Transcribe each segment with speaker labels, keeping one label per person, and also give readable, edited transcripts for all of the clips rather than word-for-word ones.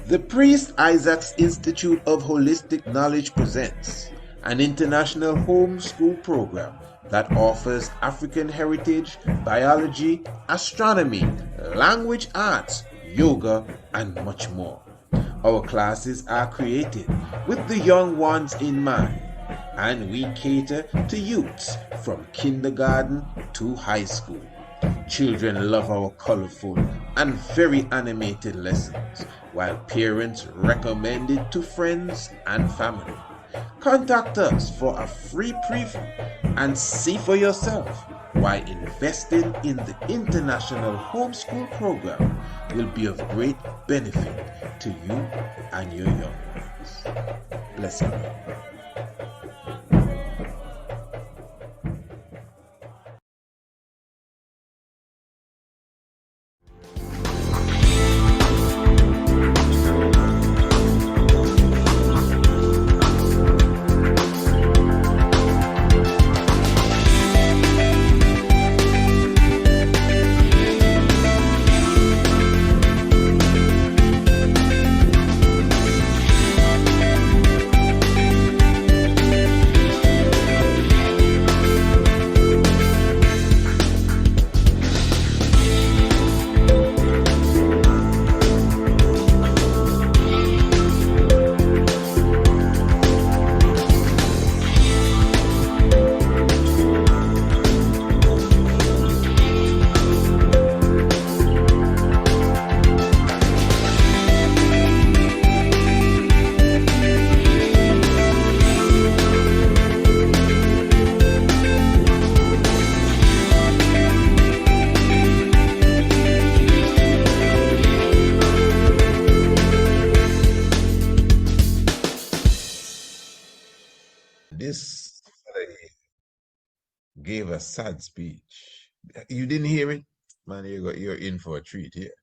Speaker 1: The Priest Isaac's Institute of Holistic Knowledge presents an international homeschool program that offers African heritage, biology, astronomy, language arts, yoga, and much more. Our classes are created with the young ones in mind, and we cater to youths from kindergarten to high school. Children love our colorful and very animated lessons, while parents recommend it to friends and family. Contact us for a free preview and see for yourself why investing in the international homeschool program will be of great benefit to you and your young ones. Bless you. This fella gave a sad speech. You didn't hear it? Man, you're in for a treat here.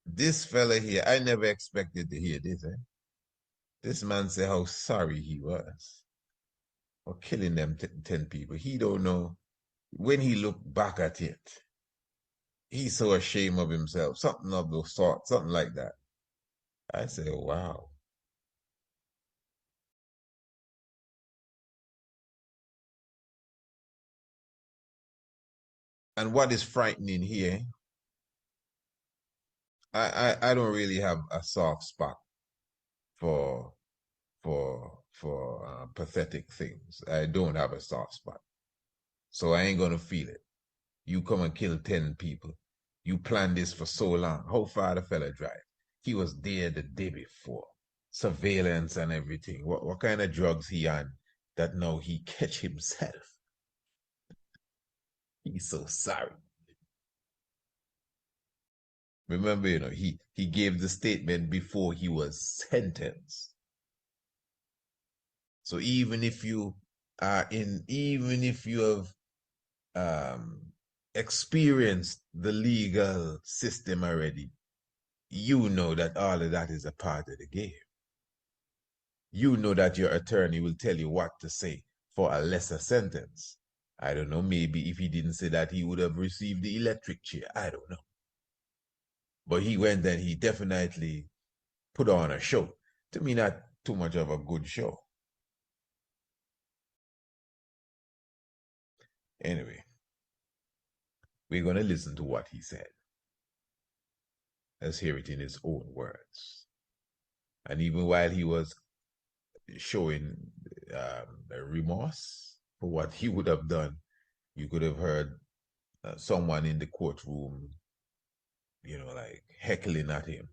Speaker 1: This fella here, I never expected to hear this. This man said how sorry he was for killing them 10 people. He don't know. When he looked back at it, he's so ashamed of himself. Something of the sort, something like that. I said, wow. And what is frightening here, I don't really have a soft spot for pathetic things. I don't have a soft spot. So I ain't gonna feel it. You come and kill 10 people. You planned this for so long. How far the fella drive? He was there the day before. Surveillance and everything. What kind of drugs he on that now he catch himself? He's so sorry. Remember, he gave the statement before he was sentenced. So even if you have experienced the legal system already, you know that all of that is a part of the game. You know that your attorney will tell you what to say for a lesser sentence. I don't know, maybe if he didn't say that, he would have received the electric chair. I don't know. But he went and he definitely put on a show. To me, not too much of a good show. Anyway, we're going to listen to what he said. Let's hear it in his own words. And even while he was showing remorse for what he would have done, you could have heard someone in the courtroom, like heckling at him.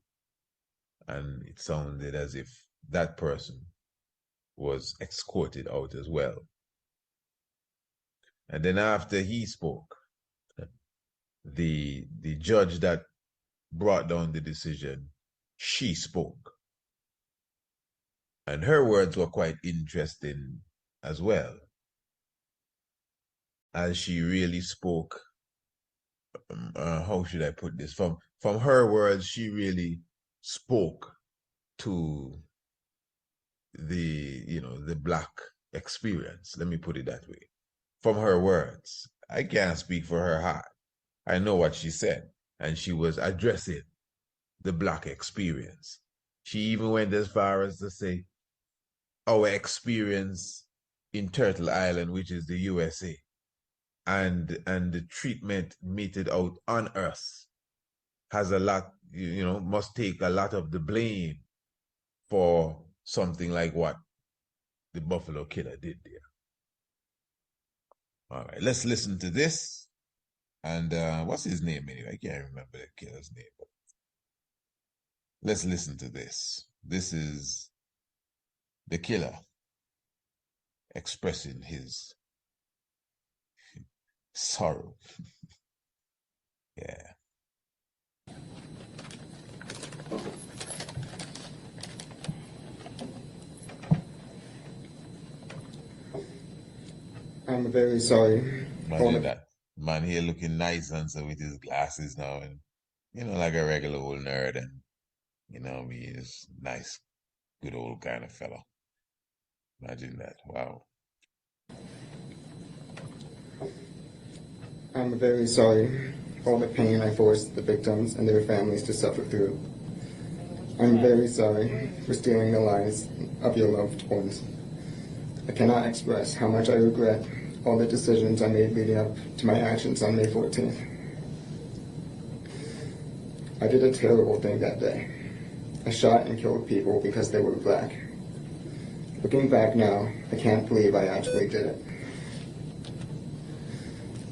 Speaker 1: And it sounded as if that person was escorted out as well. And then after he spoke, the judge that brought down the decision, she spoke. And her words were quite interesting as well, as she really spoke. How should I put this? From her words, she really spoke to the Black experience. Let me put it that way. From her words, I can't speak for her heart. I know what she said, and she was addressing the black experience. She even went as far as to say our experience in Turtle Island, which is the USA, and the treatment meted out on Earth has a lot, must take a lot of the blame for something like what the Buffalo Killer did there. All right, let's listen to this. And what's his name anyway? I can't remember the killer's name. But let's listen to this. This is the killer expressing his sorrow. Yeah.
Speaker 2: I'm very sorry.
Speaker 1: Imagine that man here looking nice and so with his glasses now, and like a regular old nerd, and me is nice, good old kind of fella. Imagine that. Wow.
Speaker 2: I'm very sorry for all the pain I forced the victims and their families to suffer through. I'm very sorry for stealing the lives of your loved ones. I cannot express how much I regret all the decisions I made leading up to my actions on May 14th. I did a terrible thing that day. I shot and killed people because they were black. Looking back now, I can't believe I actually did it.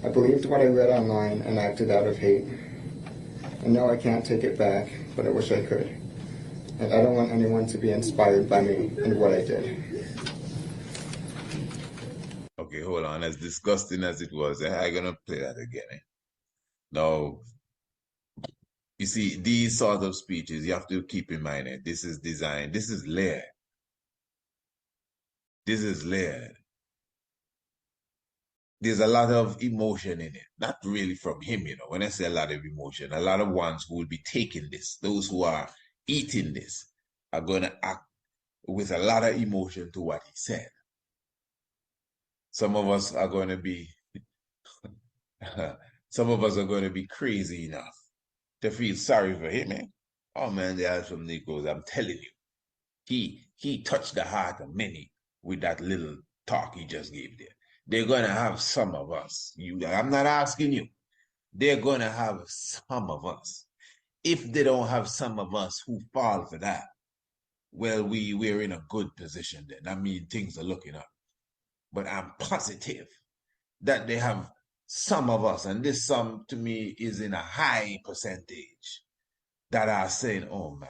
Speaker 2: I believed what I read online and acted out of hate. And no, I can't take it back, but I wish I could. And I don't want anyone to be inspired by me and what I did.
Speaker 1: Okay, hold on. As disgusting as it was, I'm going to play that again. Now, you see, these sort of speeches, you have to keep in mind that this is designed, this is layered. This is layered. There's a lot of emotion in it. Not really from him, When I say a lot of emotion, a lot of ones who will be taking this, those who are eating this, are going to act with a lot of emotion to what he said. Some of us are going to be, some of us are going to be crazy enough to feel sorry for him, man. Oh man, there are some Negroes, I'm telling you. He touched the heart of many with that little talk he just gave there. They're gonna have some of us. I'm not asking you. They're gonna have some of us. If they don't have some of us who fall for that, well, we're in a good position then. I mean, things are looking up. But I'm positive that they have some of us, and this some to me is in a high percentage, that are saying, oh my,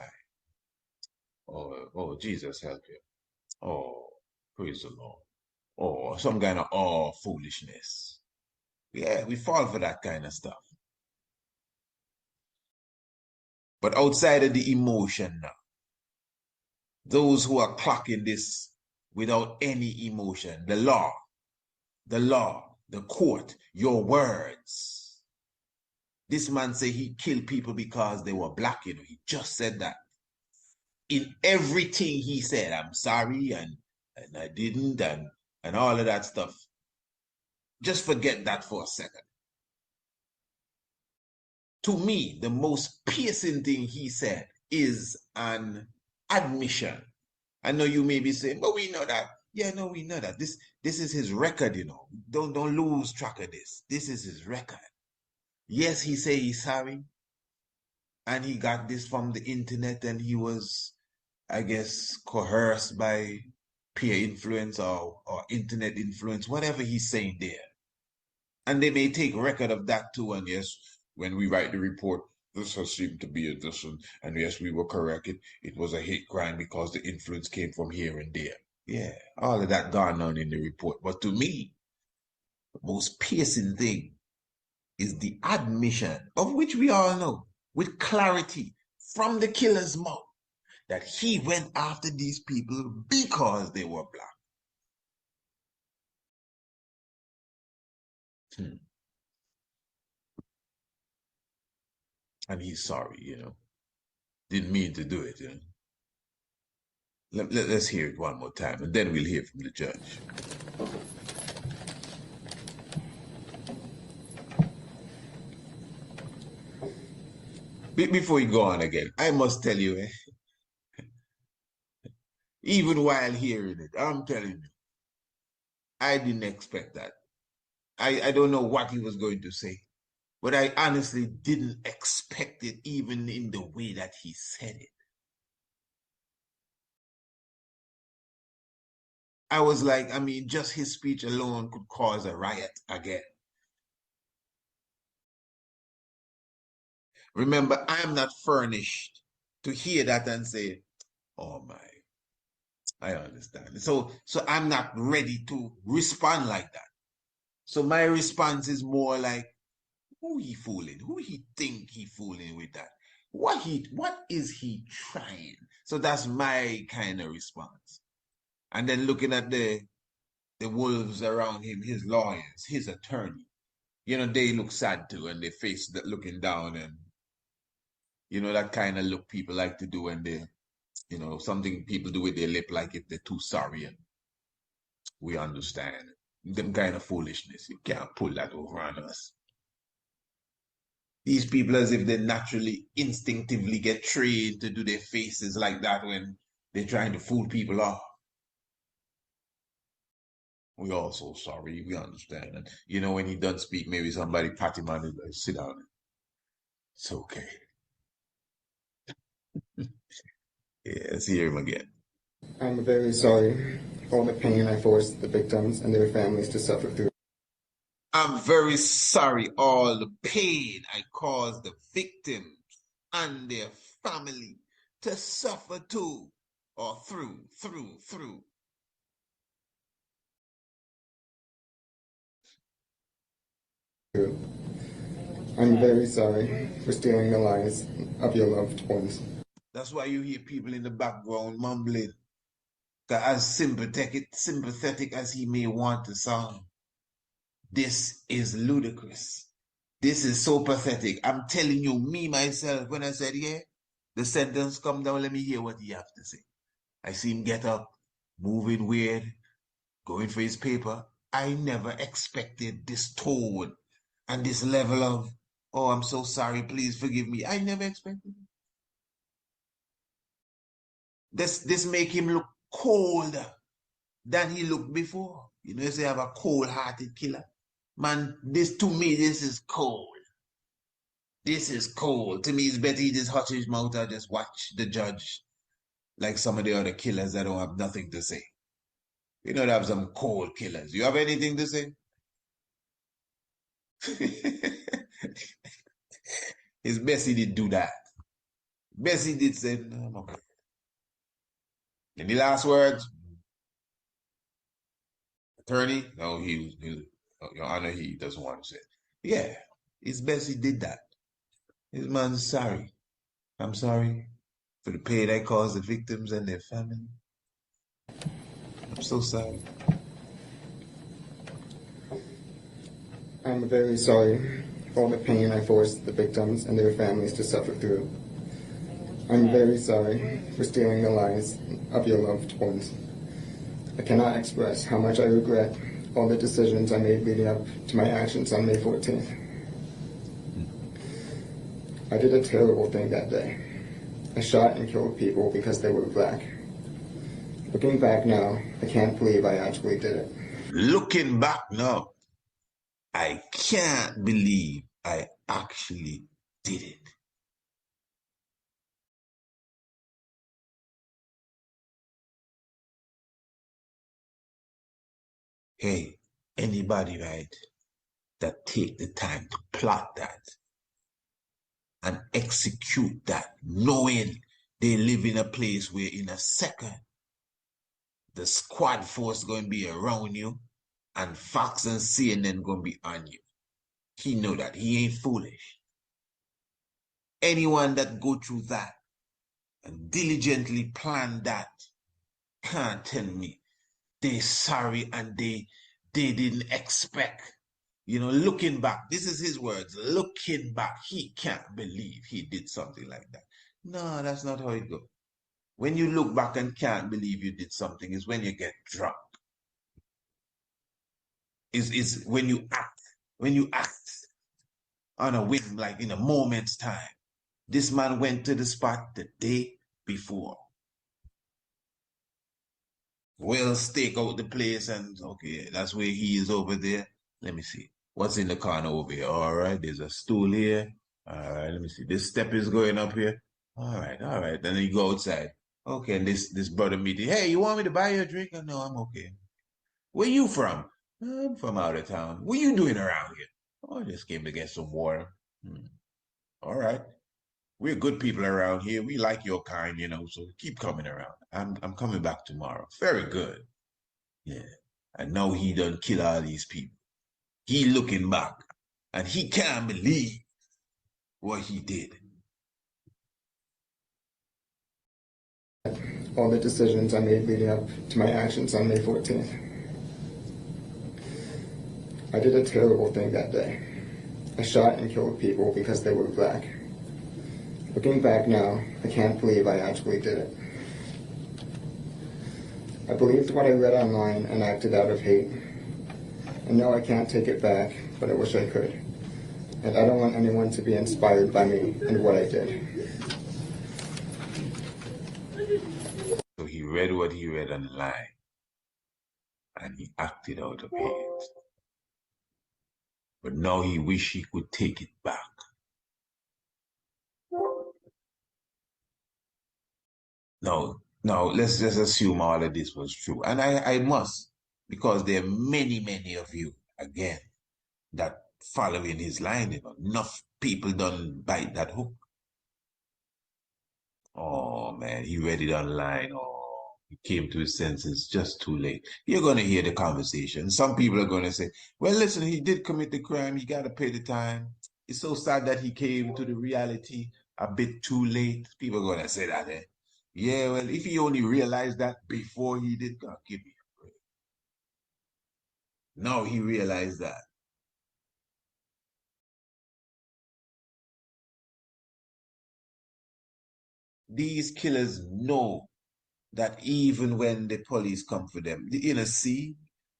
Speaker 1: oh Jesus help you. Oh, praise the Lord. Or some kind of foolishness. Yeah, we fall for that kind of stuff. But outside of the emotion now, those who are clocking this without any emotion, the law, the court, your words. This man say he killed people because they were black, he just said that. In everything he said, I'm sorry, and I didn't, and all of that stuff. Just forget that for a second. To me, the most piercing thing he said is an admission. I know you may be saying, but we know that. Yeah, no, we know that. This is his record, Don't lose track of this. This is his record. Yes, he say he's sorry. And he got this from the internet, and he was, I guess, coerced by peer influence or internet influence, whatever he's saying there. And they may take record of that too. And yes, when we write the report, this has seemed to be a this and yes, we were correct. It was a hate crime because the influence came from here and there. Yeah, all of that gone on in the report. But to me, the most piercing thing is the admission, of which we all know, with clarity from the killer's mouth, that he went after these people because they were black. And he's sorry, Didn't mean to do it, Let's hear it one more time, and then we'll hear from the judge. Before you go on again, I must tell you, even while hearing it, I'm telling you, I didn't expect that. I don't know what he was going to say, but I honestly didn't expect it even in the way that he said it. I was like, I mean, just his speech alone could cause a riot again. Remember, I'm not furnished to hear that and say, oh my, I understand. So I'm not ready to respond like that. So my response is more like, who he fooling? Who he think he fooling with that? What is he trying? So that's my kind of response. And then looking at the wolves around him, his lawyers, his attorney, they look sad too, and they face that looking down, and that kind of look people like to do when they, something people do with their lip, like if they're too sorry, and we understand them kind of foolishness. You can't pull that over on us. These people, as if they naturally, instinctively get trained to do their faces like that when they're trying to fool people off. We all so sorry. We understand. And when he does speak, maybe somebody pat him on and sit down. It's okay. Yeah, let's hear him again.
Speaker 2: I'm very sorry for all the pain I forced the victims and their families to suffer through.
Speaker 1: I'm very sorry all the pain I caused the victims and their family to suffer too, or through.
Speaker 2: I'm very sorry for stealing the lives of your loved ones.
Speaker 1: That's why you hear people in the background mumbling. As sympathetic as he may want to sound, this is ludicrous. This is so pathetic. I'm telling you, me myself, when I said, yeah, the sentence come down, let me hear what he have to say. I see him get up, moving weird, going for his paper. I never expected this tone and this level of, oh, I'm so sorry, please forgive me. I never expected it. This make him look colder than he looked before. You say I have a cold-hearted killer. Man, to me, this is cold. This is cold. To me, it's better he just hush his mouth or just watch the judge like some of the other killers that don't have nothing to say. They have some cold killers. You have anything to say? His Bessie did do that. Bessie did say, no, I'm okay. Any last words? Attorney? No, Your Honor, he doesn't want to say it. Yeah, his Bessie did that. His man's sorry. I'm sorry for the pain I caused the victims and their family. I'm so sorry.
Speaker 2: I'm very sorry for all the pain I forced the victims and their families to suffer through. I'm very sorry for stealing the lives of your loved ones. I cannot express how much I regret all the decisions I made leading up to my actions on May 14th. I did a terrible thing that day. I shot and killed people because they were black. Looking back now, I can't believe I actually did it.
Speaker 1: Looking back now, I can't believe I actually did it. Hey, anybody, right, that take the time to plot that and execute that, knowing they live in a place where in a second, the squad force going to be around you and Fox and CNN going to be on you. He know that. He ain't foolish. Anyone that go through that and diligently plan that can't tell me they sorry and they didn't expect. Looking back, this is his words. Looking back, he can't believe he did something like that. No, that's not how it goes. When you look back and can't believe you did something is when you get drunk. Is when you act on a whim, like in a moment's time. This man went to the spot the day before. We'll stake out the place and okay, that's where he is over there. Let me see. What's in the corner over here? All right, there's a stool here. All right, let me see. This step is going up here. All right, all right. Then you go outside. Okay, and this brother meeting. Hey, you want me to buy you a drink? No, I'm okay. Where you from? I'm from out of town. What you doing around here? Oh, I just came to get some water. All right. We're good people around here. We like your kind, so keep coming around. I'm coming back tomorrow. Very good. Yeah. And now he done kill all these people. He looking back and he can't believe what he did.
Speaker 2: All the decisions I made leading up to my actions on May 14th. I did a terrible thing that day. I shot and killed people because they were black. Looking back now, I can't believe I actually did it. I believed what I read online and acted out of hate. I know I can't take it back, but I wish I could. And I don't want anyone to be inspired by me and what I did.
Speaker 1: So he read what he read online and he acted out of hate. But now he wish he could take it back. Now let's just assume all of this was true. And I must, because there are many, many of you, again, that following his line, enough people don't bite that hook. Oh man, he read it online. Oh, he came to his senses just too late. You're going to hear the conversation. Some people are going to say, well, listen, he did commit the crime. He got to pay the time. It's so sad that he came to the reality a bit too late. People are going to say that, eh? Yeah, well, if he only realized that before he did, God, give me a break. Now he realized that. These killers know that even when the police come for them, see,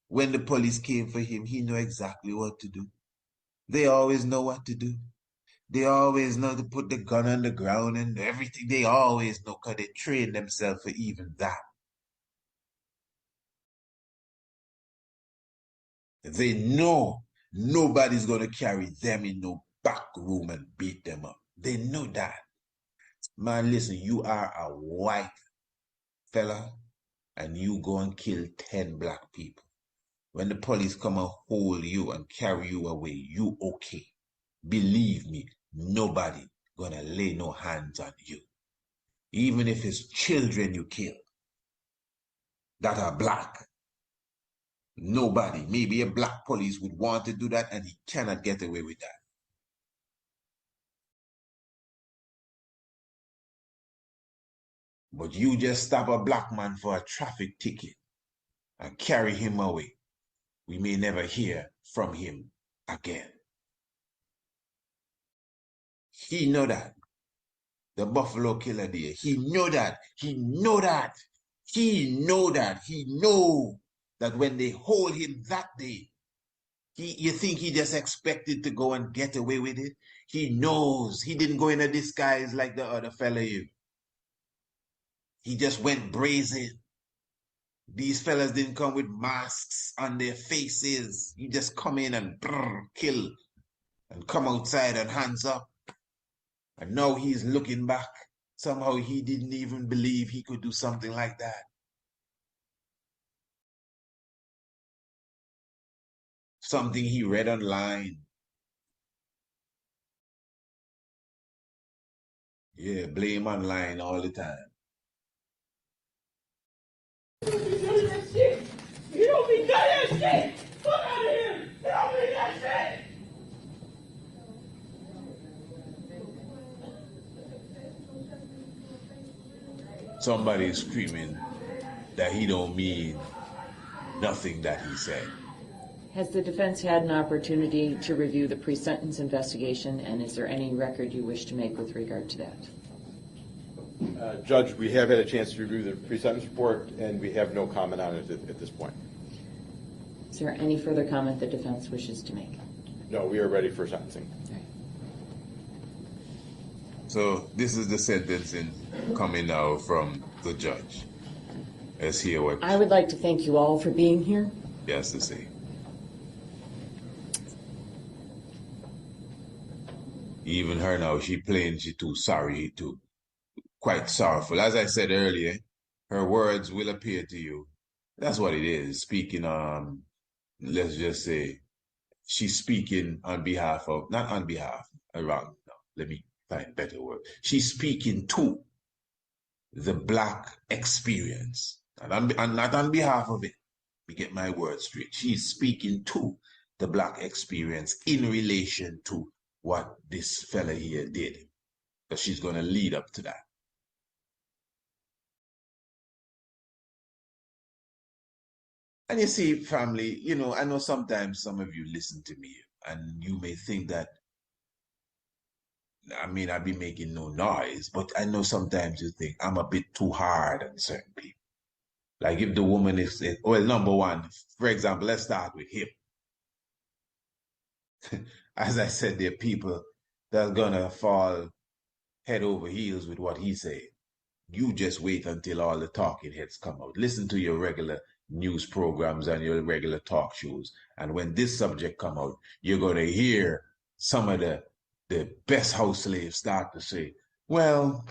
Speaker 1: when the police came for him, he knew exactly what to do. They always know what to do. They always know to put the gun on the ground and everything. They always know because they train themselves for even that. They know nobody's going to carry them in no back room and beat them up. They know that. Man, listen, you are a white fella and you go and kill 10 black people. When the police come and hold you and carry you away, you okay. Believe me, nobody gonna lay no hands on you. Even if it's children you kill that are black. Nobody, maybe a black police would want to do that and he cannot get away with that. But you just stop a black man for a traffic ticket and carry him away. We may never hear from him again. He know that. The Buffalo Killer there. He know that. He know that. He know that. He know that when they hold him that day, you think he just expected to go and get away with it? He knows. He didn't go in a disguise like the other fella you. He just went brazen. These fellas didn't come with masks on their faces. He just come in and kill and come outside and hands up. And now he's looking back. Somehow he didn't even believe he could do something like that. Something he read online. Yeah, blame online all the time.
Speaker 3: You don't mean that shit! Fuck out of here! You don't mean that shit!
Speaker 1: Somebody is screaming that he don't mean nothing that he said.
Speaker 4: Has the defense had an opportunity to review the pre-sentence investigation, and is there any record you wish to make with regard to that?
Speaker 5: Judge, we have had a chance to review the pre-sentence report, and we have no comment on it at this point.
Speaker 4: Is there any further comment the defense wishes to make?
Speaker 5: No, we are ready for sentencing.
Speaker 1: So this is the sentencing coming now from the judge. Let's hear what
Speaker 4: I would like to thank you all for being here.
Speaker 1: he has to say. Even her now, she playing, she too sorry, too quite sorrowful. As I said earlier, her words will appear to you. That's what it is. Speaking let's just say, she's speaking on behalf of, not on behalf, wrong, no, let me find a better word. She's speaking to the Black experience, and not on behalf of it. Let me get my words straight. She's speaking to the Black experience in relation to what this fella here did, because she's going to lead up to that. And you see, family, you know, I know sometimes some of you listen to me and you may think that I may not be making no noise, but I know sometimes you think I'm a bit too hard on certain people. Like if the woman is, well, number one, for example, let's start with him. As I said, there are people that are gonna fall head over heels with what he said. You just wait until all the talking heads come out. Listen to your regular news programs and your regular talk shows. And when this subject come out, you're gonna hear some of the best house slaves start to say, well,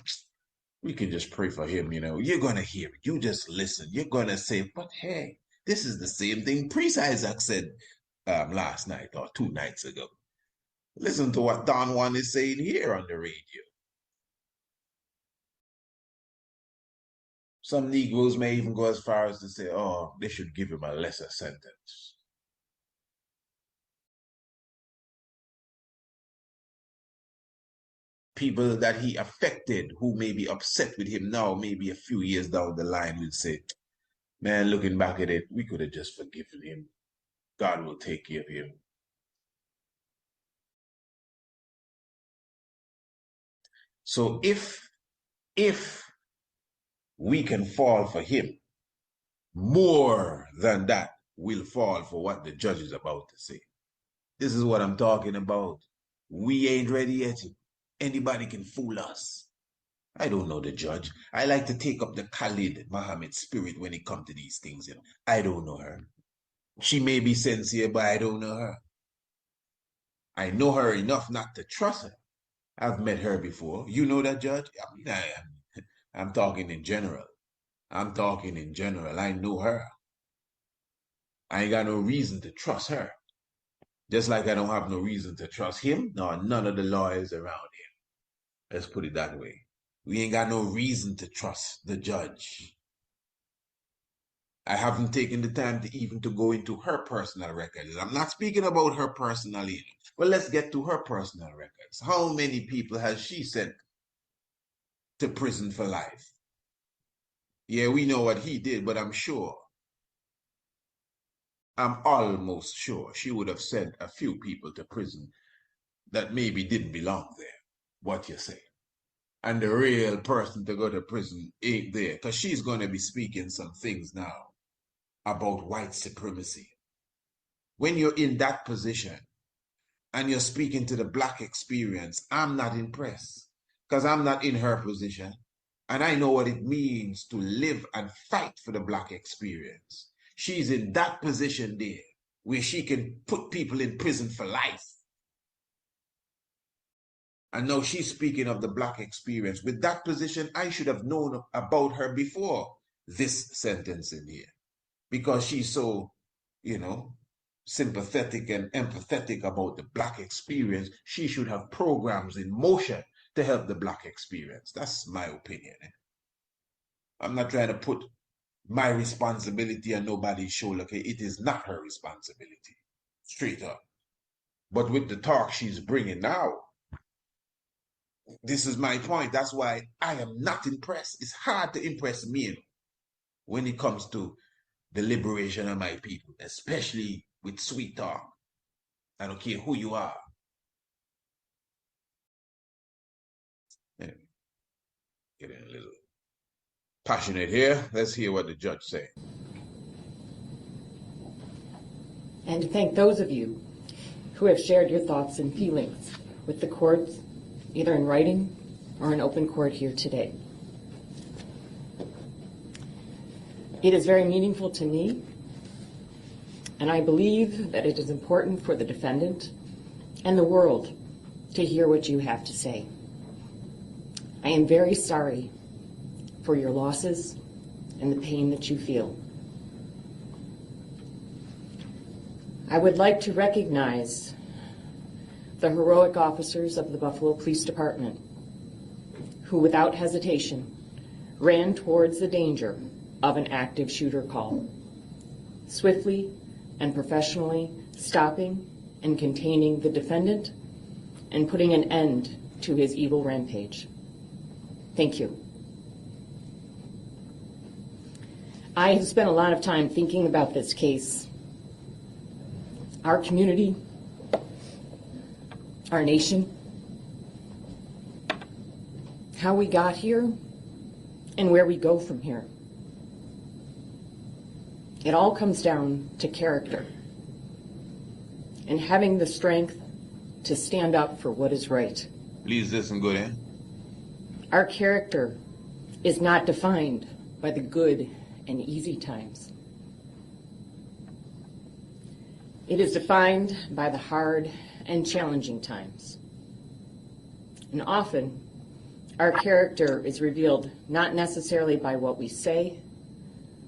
Speaker 1: we can just pray for him, you know. You're gonna hear it. You just listen. You're gonna say, but hey, this is the same thing Priest Isaac said last night or 2 nights ago. Listen to what Don Juan is saying here on the radio. Some Negroes may even go as far as to say, oh, they should give him a lesser sentence. People that he affected who may be upset with him now, maybe a few years down the line, will say, man, looking back at it, we could have just forgiven him. God will take care of him. So if we can fall for him, more than that will fall for what the judge is about to say. This is what I'm talking about. We ain't ready yet. Anybody can fool us. I don't know the judge. I like to take up the Khalid Muhammad spirit when it comes to these things. You know, I don't know her. She may be sincere, but I don't know her. I know her enough not to trust her. I've met her before. You know that, Judge? I mean, I'm talking in general. I'm talking in general. I know her. I ain't got no reason to trust her. Just like I don't have no reason to trust him, nor none of the lawyers around him. Let's put it that way. We ain't got no reason to trust the judge. I haven't taken the time to even to go into her personal records. I'm not speaking about her personally. Well, let's get to her personal records. How many people has she sent to prison for life? Yeah, we know what he did, but I'm almost sure she would have sent a few people to prison that maybe didn't belong there. What you say? And the real person to go to prison ain't there, because she's going to be speaking some things now about white supremacy. When you're in that position and you're speaking to the Black experience, I'm not impressed, because I'm not in her position. And I know what it means to live and fight for the Black experience. She's in that position there where she can put people in prison for life. And now she's speaking of the Black experience. With that position, I should have known about her before this sentence in here, because she's so, you know, sympathetic and empathetic about the Black experience. She should have programs in motion to help the Black experience. That's my opinion. I'm not trying to put my responsibility on nobody's shoulder. Okay, it is not her responsibility, straight up. But with the talk she's bringing now, this is my point. That's why I am not impressed. It's hard to impress me when it comes to the liberation of my people, especially with sweet talk. I don't care who you are. Anyway, getting a little passionate here. Let's hear what the judge said.
Speaker 4: And to thank those of you who have shared your thoughts and feelings with the court, either in writing or in open court here today. It is very meaningful to me, and I believe that it is important for the defendant and the world to hear what you have to say. I am very sorry for your losses and the pain that you feel. I would like to recognize the heroic officers of the Buffalo Police Department who, without hesitation, ran towards the danger of an active shooter call, swiftly and professionally stopping and containing the defendant and putting an end to his evil rampage. Thank you. I have spent a lot of time thinking about this case, our community, our nation, how we got here, and where we go from here. It all comes down to character and having the strength to stand up for what is right.
Speaker 1: Please listen good, eh?
Speaker 4: Our character is not defined by the good and easy times. It is defined by the hard and challenging times. And often, our character is revealed not necessarily by what we say,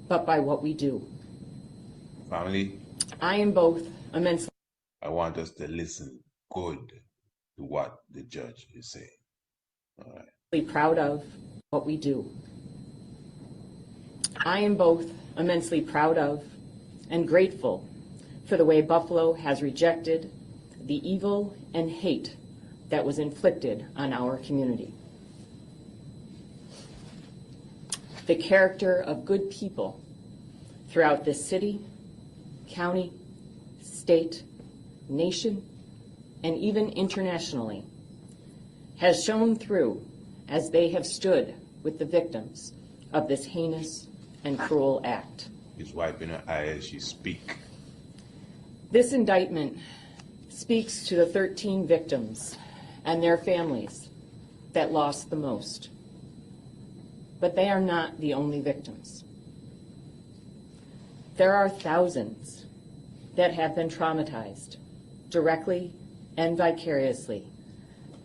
Speaker 4: but by what we do.
Speaker 1: Family,
Speaker 4: I am both immensely
Speaker 1: I want us to listen good to what the judge is saying. All right.
Speaker 4: proud of what we do. I am both immensely proud of and grateful for the way Buffalo has rejected the evil and hate that was inflicted on our community. The character of good people throughout this city, county, state, nation, and even internationally has shown through as they have stood with the victims of this heinous and cruel act.
Speaker 1: He's wiping her eye as she speaks.
Speaker 4: This indictment speaks to the 13 victims and their families that lost the most. But they are not the only victims. There are thousands that have been traumatized directly and vicariously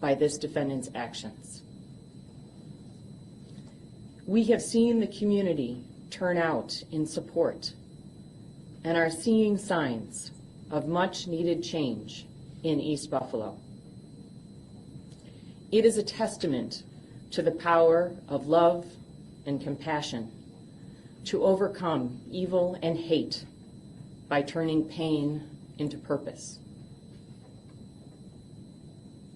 Speaker 4: by this defendant's actions. We have seen the community turn out in support and are seeing signs of much needed change in East Buffalo. It is a testament to the power of love and compassion to overcome evil and hate by turning pain into purpose.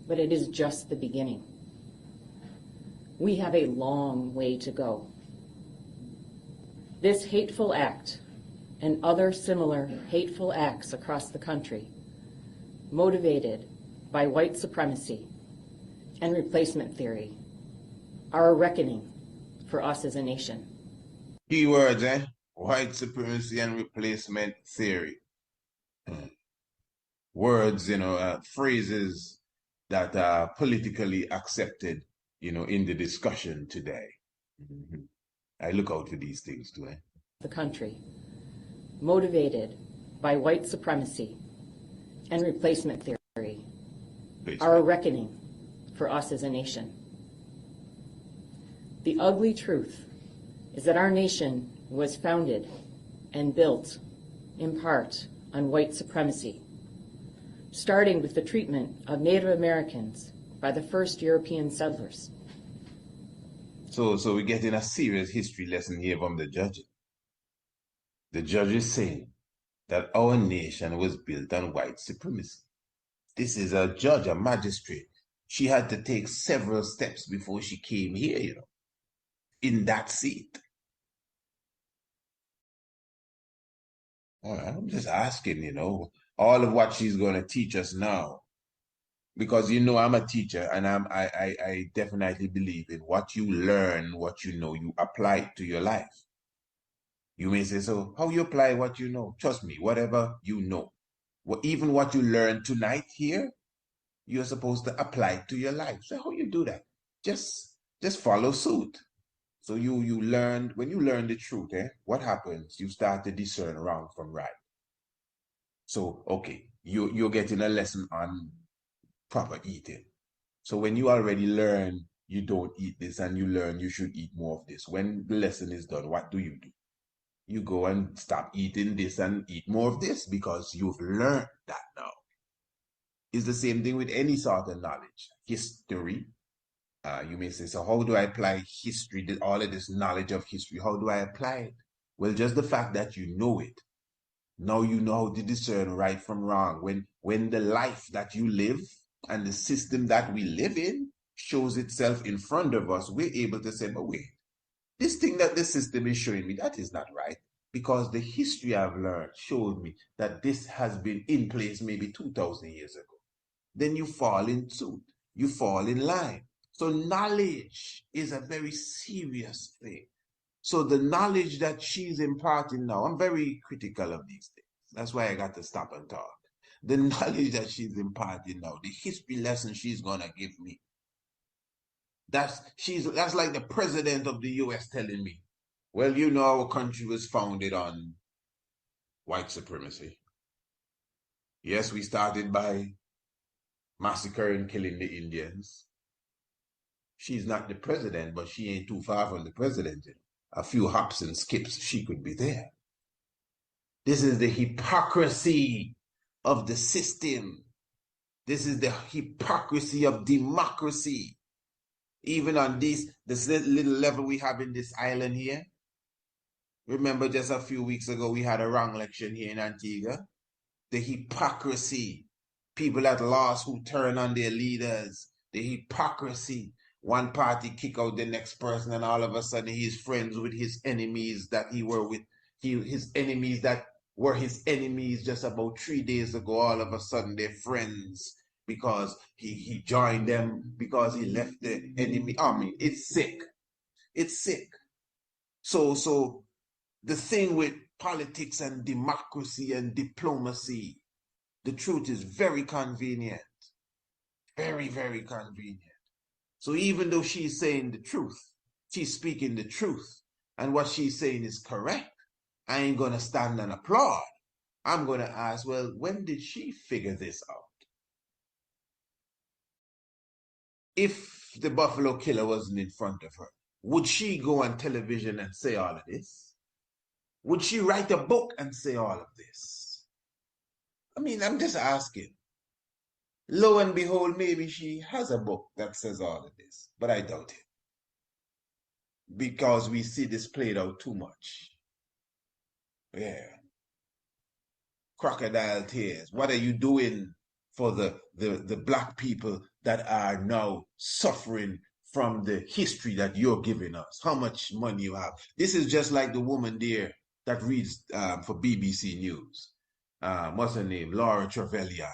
Speaker 4: But it is just the beginning. We have a long way to go. This hateful act and other similar hateful acts across the country, motivated by white supremacy and replacement theory, are a reckoning for us as a nation.
Speaker 1: Key words, eh? White supremacy and replacement theory. Words, phrases that are politically accepted, in the discussion today. Mm-hmm. I look out for these things too, eh?
Speaker 4: The country, motivated by white supremacy and replacement theory, are a reckoning for us as a nation. The ugly truth is that our nation was founded and built in part on white supremacy, starting with the treatment of Native Americans by the first European settlers.
Speaker 1: So we're getting a serious history lesson here from the judge. The judge is saying that our nation was built on white supremacy. This is a judge, a magistrate. She had to take several steps before she came here, in that seat. I'm just asking, all of what she's going to teach us now. Because I'm a teacher, and I definitely believe in what you learn, what you know, you apply it to your life. You may say, so how you apply what you know? Trust me, whatever you know, even what you learned tonight here, you're supposed to apply it to your life. So how you do that? just follow suit. So you learn, when you learn the truth, what happens? You start to discern wrong from right. So okay, you're getting a lesson on proper eating. So when you already learn you don't eat this and you learn you should eat more of this, when the lesson is done, what do? You go and stop eating this and eat more of this because you've learned that now. It's the same thing with any sort of knowledge. History, you may say, so how do I apply history, all of this knowledge of history, how do I apply it? Well, just the fact that you know it. Now you know how to discern right from wrong. When the life that you live and the system that we live in shows itself in front of us, we're able to say, but wait, this thing that the system is showing me, that is not right. Because the history I've learned showed me that this has been in place maybe 2,000 years ago. Then you fall in suit. You fall in line. So knowledge is a very serious thing. So the knowledge that she's imparting now, I'm very critical of these things. That's why I got to stop and talk. The knowledge that she's imparting now, the history lesson she's gonna give me. That's like the president of the US telling me, well, you know, our country was founded on white supremacy. Yes, we started by massacring and killing the Indians. She's not the president, but she ain't too far from the president. A few hops and skips, she could be there. This is the hypocrisy of the system. This is the hypocrisy of democracy. Even on this little level we have in this island here. Remember just a few weeks ago we had a wrong election here in Antigua. The hypocrisy. People at lost who turn on their leaders. The hypocrisy. One party kick out the next person and all of a sudden he's friends with his enemies that he were with. His enemies that were his enemies just about 3 days ago, all of a sudden they're friends because he joined them, because he left the enemy. I mean, it's sick. It's sick. So the thing with politics and democracy and diplomacy, the truth is very convenient. Very, very convenient. So even though she's saying the truth, she's speaking the truth, and what she's saying is correct, I ain't going to stand and applaud. I'm going to ask, well, when did she figure this out? If the Buffalo Killer wasn't in front of her, would she go on television and say all of this? Would she write a book and say all of this? I mean, I'm just asking. Lo and behold, maybe she has a book that says all of this, but I doubt it. Because we see this played out too much. Yeah. Crocodile tears. What are you doing for the black people that are now suffering from the history that you're giving us? How much money you have? This is just like the woman there that reads for BBC News. What's her name? Laura Trevelyan.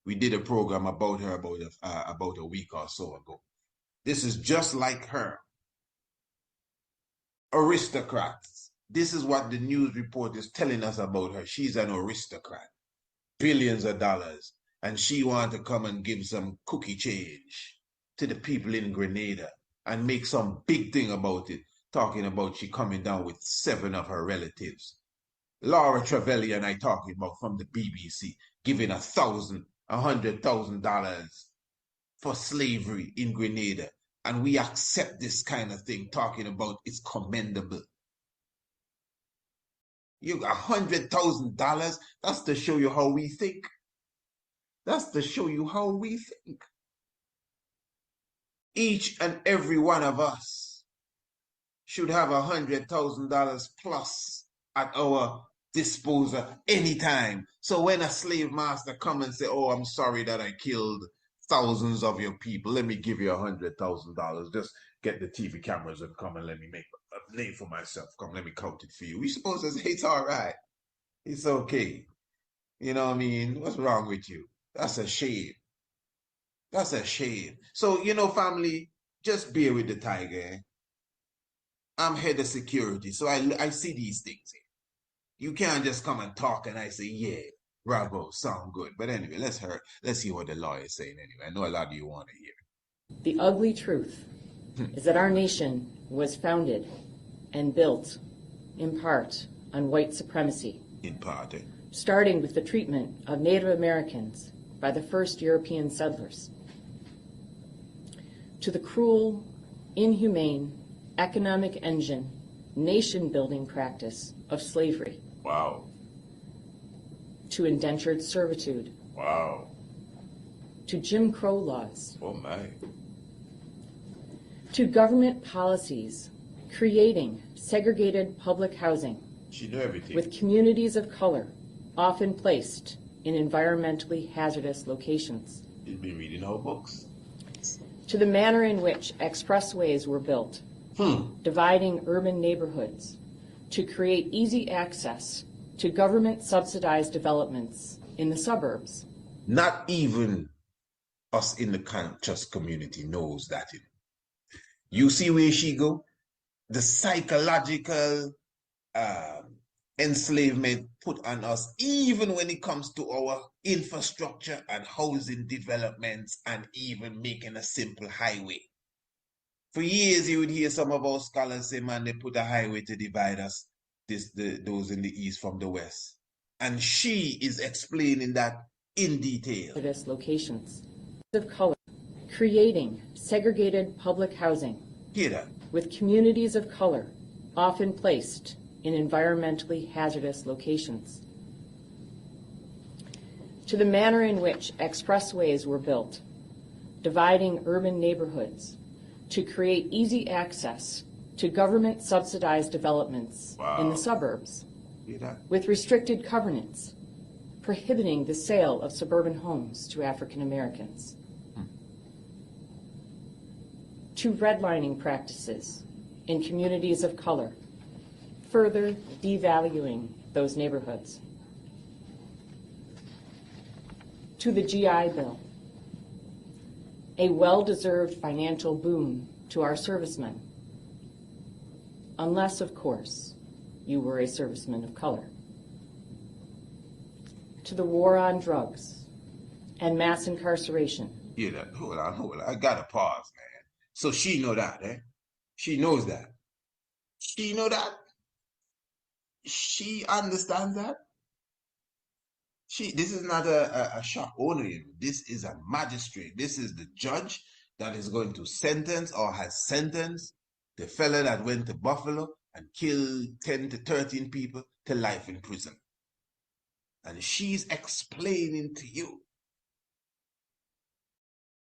Speaker 1: We did a program about her about a week or so ago. This is just like her. Aristocrats. This is what the news report is telling us about her. She's an aristocrat. Billions of dollars. And she wants to come and give some cookie change to the people in Grenada and make some big thing about it, talking about she coming down with 7 of her relatives. Laura Trevelyan I talking about from the BBC, giving $100,000 for slavery in Grenada. And we accept this kind of thing, talking about it's commendable. You got $100,000, that's to show you how we think. That's to show you how we think. Each and every one of us should have $100,000 plus at our disposal anytime. So when a slave master come and say, oh, I'm sorry that I killed thousands of your people, let me give you $100,000. Just get the TV cameras and come and let me make a name for myself. Come, let me count it for you. We supposed to say it's all right. It's okay. You know what I mean? What's wrong with you? That's a shame. That's a shame. So, you know, family, just bear with the tiger. Eh? I'm head of security, so I see these things here. You can't just come and talk and I say, yeah, bravo, sound good. But anyway, let's hear what the lawyer is saying anyway. I know a lot of you want to hear it.
Speaker 4: The ugly truth is that our nation was founded and built in part on white supremacy,
Speaker 1: In part, eh?
Speaker 4: starting with the treatment of Native Americans by the first European settlers, to the cruel, inhumane, economic engine, nation-building practice of slavery,
Speaker 1: Wow.
Speaker 4: to indentured servitude,
Speaker 1: Wow.
Speaker 4: to Jim Crow laws,
Speaker 1: Oh my.
Speaker 4: to government policies creating segregated public housing
Speaker 1: She knew everything.
Speaker 4: with communities of color often placed in environmentally hazardous locations,
Speaker 1: She's been reading our books.
Speaker 4: to the manner in which expressways were built, dividing urban neighborhoods to create easy access to government-subsidized developments in the suburbs.
Speaker 1: Not even us in the conscious community knows that. You see where she go? The psychological enslavement put on us, even when it comes to our infrastructure and housing developments and even making a simple highway. For years, you would hear some of our scholars say, man, they put a highway to divide us, those in the east from the west. And she is explaining that in detail.
Speaker 4: Hazardous locations of color, creating segregated public housing
Speaker 1: Hear that?
Speaker 4: with communities of color often placed in environmentally hazardous locations, to the manner in which expressways were built, dividing urban neighborhoods to create easy access to government-subsidized developments in the suburbs,
Speaker 1: Hear that?
Speaker 4: with restricted covenants prohibiting the sale of suburban homes to African Americans, to redlining practices in communities of color, further devaluing those neighborhoods, to the GI Bill, a well-deserved financial boon to our servicemen, unless, of course, you were a serviceman of color, to the war on drugs and mass incarceration.
Speaker 1: Hear that? Hold on. I gotta pause, man. So she know that, eh? She knows that. She know that. She understands that. This is not a shop owner, you know. This is a magistrate. This is the judge that is going to sentence or has sentenced the fella that went to Buffalo and killed 10 to 13 people to life in prison. And she's explaining to you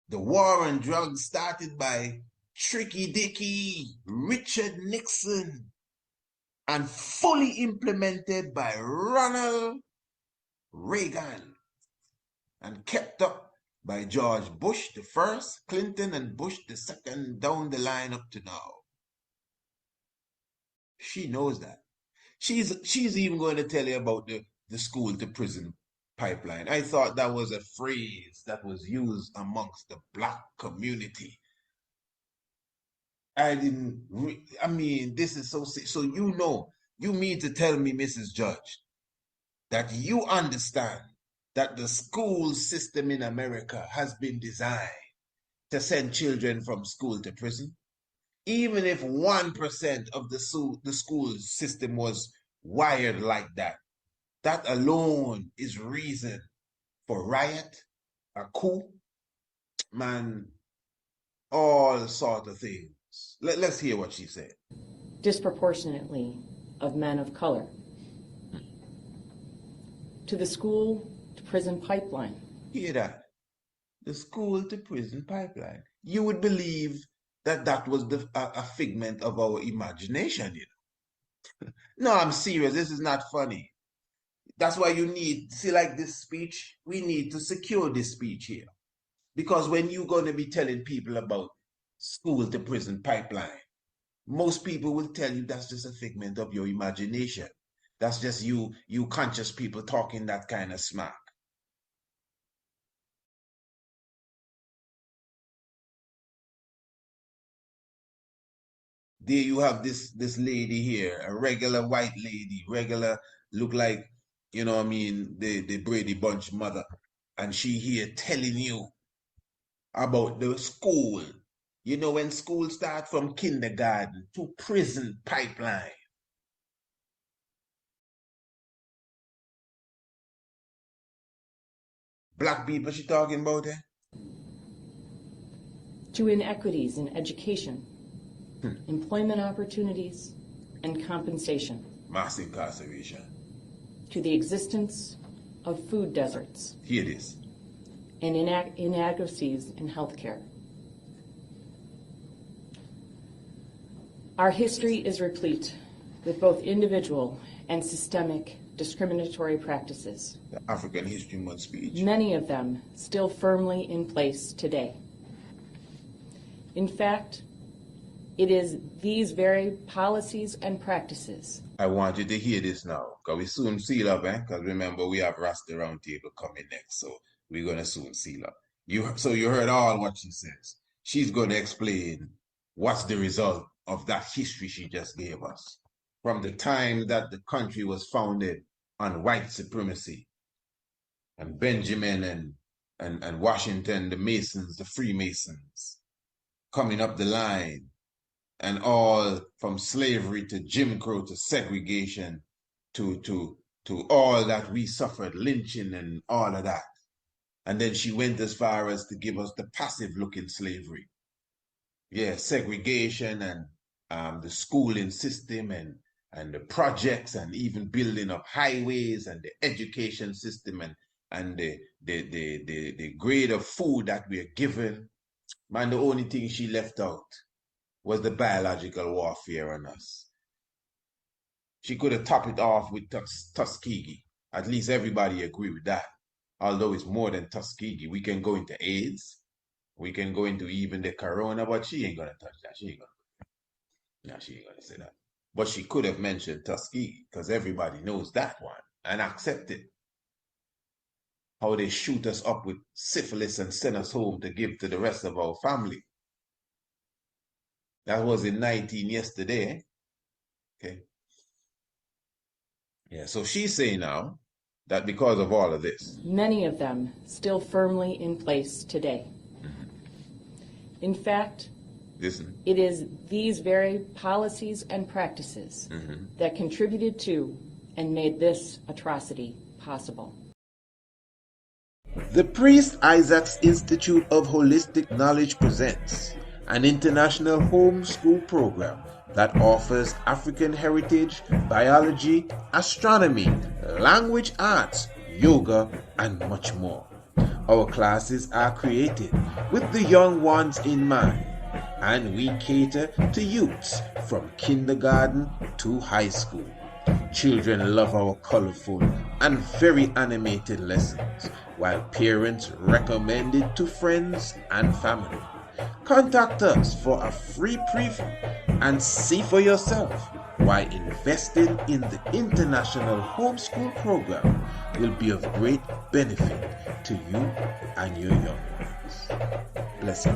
Speaker 1: the war on drugs started by Tricky Dicky Richard Nixon and fully implemented by Ronald Reagan and kept up by George Bush the first, Clinton, and Bush the second, down the line up to now. She knows that. She's even going to tell you about the school to prison pipeline. I thought that was a phrase that was used amongst the black community. I mean, this is so you mean to tell me, Mrs. Judge, that you understand that the school system in America has been designed to send children from school to prison? Even if 1% of the school system was wired like that, that alone is reason for riot, a coup, man, all sort of things. Let's hear what she said.
Speaker 4: Disproportionately of men of color, to the school to prison pipeline.
Speaker 1: Hear that? The school to prison pipeline. You would believe that was a figment of our imagination, you know. No, I'm serious. This is not funny. That's why you need, see, like this speech, we need to secure this speech here. Because when you're going to be telling people about school to prison pipeline, most people will tell you that's just a figment of your imagination. That's just you conscious people talking that kind of smack. There you have this lady here, a regular white lady, look like, you know what I mean, the Brady Bunch mother. And she here telling you about the school, You know, when school start from kindergarten to prison pipeline. Black people she talking about, eh?
Speaker 4: To inequities in education, employment opportunities, and compensation.
Speaker 1: Mass incarceration.
Speaker 4: To the existence of food deserts.
Speaker 1: Hear this.
Speaker 4: And inadequacies in healthcare. Our history is replete with both individual and systemic discriminatory practices.
Speaker 1: The African History Month speech.
Speaker 4: Many of them still firmly in place today. In fact, it is these very policies and practices.
Speaker 1: I want you to hear this now, because we soon seal up, eh? Because remember, we have Rasta Roundtable coming next, so we're going to soon seal up. So you heard all what she says. She's going to explain what's the result of that history she just gave us. From the time that the country was founded on white supremacy, and Benjamin and Washington, the Masons, the Freemasons, coming up the line, and all from slavery to Jim Crow to segregation to all that we suffered, lynching and all of that. And then she went as far as to give us the passive look in slavery. Yeah, segregation and the schooling system and the projects and even building of highways and the education system and the grade of food that we are given. Man, the only thing she left out was the biological warfare on us. She could have topped it off with Tuskegee. At least everybody agree with that. Although it's more than Tuskegee. We can go into AIDS. We can go into even the corona, but she ain't going to touch that. She ain't going to say that. But she could have mentioned Tuskegee, because everybody knows that one and accept it. How they shoot us up with syphilis and send us home to give to the rest of our family. That was in 19 yesterday. Okay. Yeah, so she's saying now that because of all of this,
Speaker 4: many of them still firmly in place today. In fact,
Speaker 1: listen,
Speaker 4: it is these very policies and practices that contributed to and made this atrocity possible.
Speaker 1: The Priest Isaac's Institute of Holistic Knowledge presents an international homeschool program that offers African heritage, biology, astronomy, language arts, yoga, and much more. Our classes are created with the young ones in mind, and we cater to youths from kindergarten to high school. Children love our colorful and very animated lessons, while parents recommend it to friends and family. Contact us for a free preview and see for yourself why investing in the international homeschool program will be of great benefit to you and your young ones. Bless you.